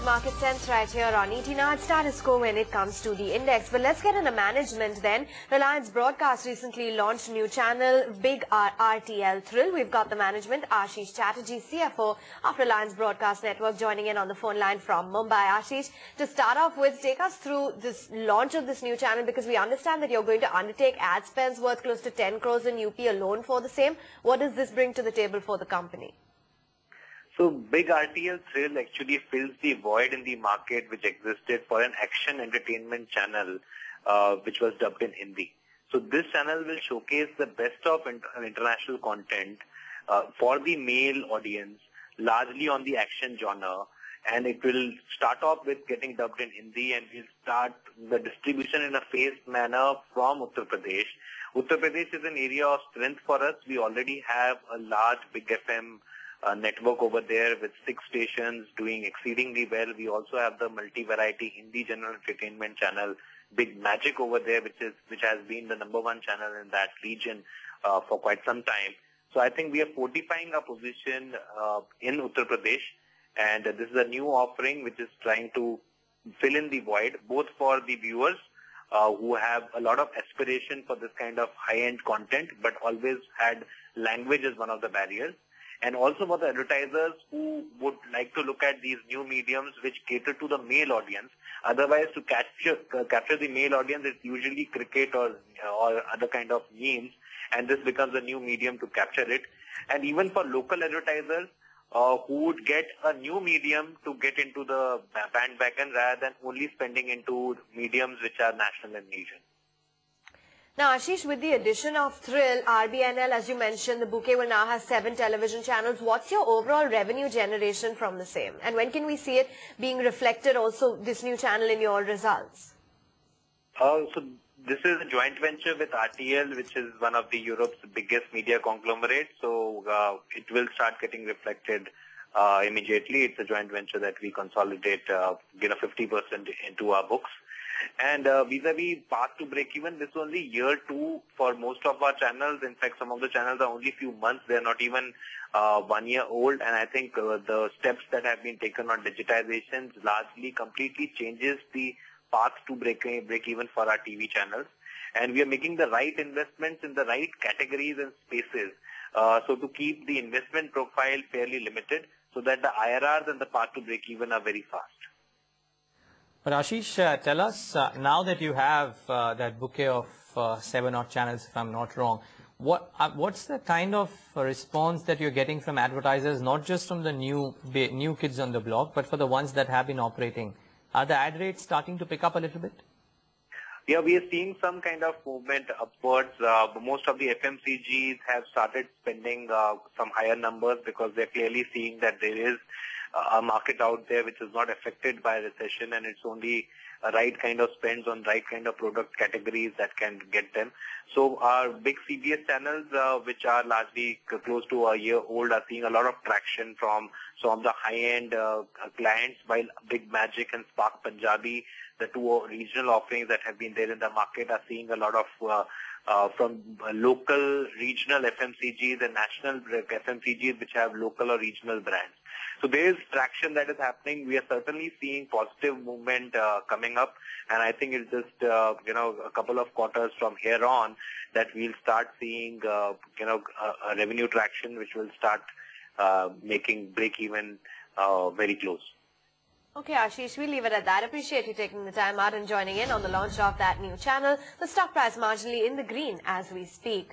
market sense right here on ET. Now, it's status quo when it comes to the index. But let's get into management then. Reliance Broadcast recently launched a new channel, BIG-RTL Thrill. We've got the management, Ashish Chatterjee, CFO of Reliance Broadcast Network, joining in on the phone line from Mumbai. Ashish, to start off with, take us through this launch of this new channel, because we understand that you're going to undertake ad spends worth close to 10 crores in UP alone for the same. What does this bring to the table for the company? So BIG-RTL Thrill actually fills the void in the market which existed for an action entertainment channel which was dubbed in Hindi. So this channel will showcase the best of international content for the male audience, largely on the action genre, and it will start off with getting dubbed in Hindi, and we'll start the distribution in a phased manner from Uttar Pradesh. Uttar Pradesh is an area of strength for us. We already have a large Big FM network over there with 6 stations doing exceedingly well. We also have the multi-variety Hindi general entertainment channel, Big Magic over there, which has been the #1 channel in that region for quite some time. So I think we are fortifying our position in Uttar Pradesh, and this is a new offering which is trying to fill in the void, both for the viewers who have a lot of aspiration for this kind of high-end content, but always had language as one of the barriers. And also for the advertisers who would like to look at these new mediums which cater to the male audience. Otherwise, to capture the male audience, it's usually cricket or other kind of memes, and this becomes a new medium to capture it. And even for local advertisers who would get a new medium to get into the bandwagon rather than only spending into mediums which are national in nature. Now, Ashish, with the addition of Thrill, RBNL, as you mentioned, the bouquet will now have 7 television channels. What's your overall revenue generation from the same? And when can we see it being reflected also, this new channel, in your results? So this is a joint venture with RTL, which is one of the Europe's biggest media conglomerates. So it will start getting reflected immediately. It's a joint venture that we consolidate 50% into our books. And vis-a-vis path to break-even, this is only year 2 for most of our channels. In fact, some of the channels are only few months. They're not even 1 year old. And I think the steps that have been taken on digitization largely completely changes the path to break-even for our TV channels. And we are making the right investments in the right categories and spaces. So to keep the investment profile fairly limited so that the IRRs and the path to break-even are very fast. But Ashish, tell us, now that you have that bouquet of 7 odd channels, if I'm not wrong, what's the kind of response that you're getting from advertisers, not just from the new kids on the block, but for the ones that have been operating? Are the ad rates starting to pick up a little bit? Yeah, we are seeing some kind of movement upwards. Most of the FMCGs have started spending some higher numbers because they're clearly seeing that there is a market out there which is not affected by recession, and it's only a right kind of spends on right kind of product categories that can get them. So our big CBS channels, which are largely close to a year old, are seeing a lot of traction from some of the high-end clients, while Big Magic and Spark Punjabi, the 2 regional offerings that have been there in the market, are seeing a lot of from local regional FMCGs and national FMCGs which have local or regional brands. So there is traction that is happening. We are certainly seeing positive movement coming up, and I think it's just a couple of quarters from here on that we'll start seeing a revenue traction which will start making break even very close. Okay, Ashish, we'll leave it at that. Appreciate you taking the time out and joining in on the launch of that new channel. The stock price marginally in the green as we speak.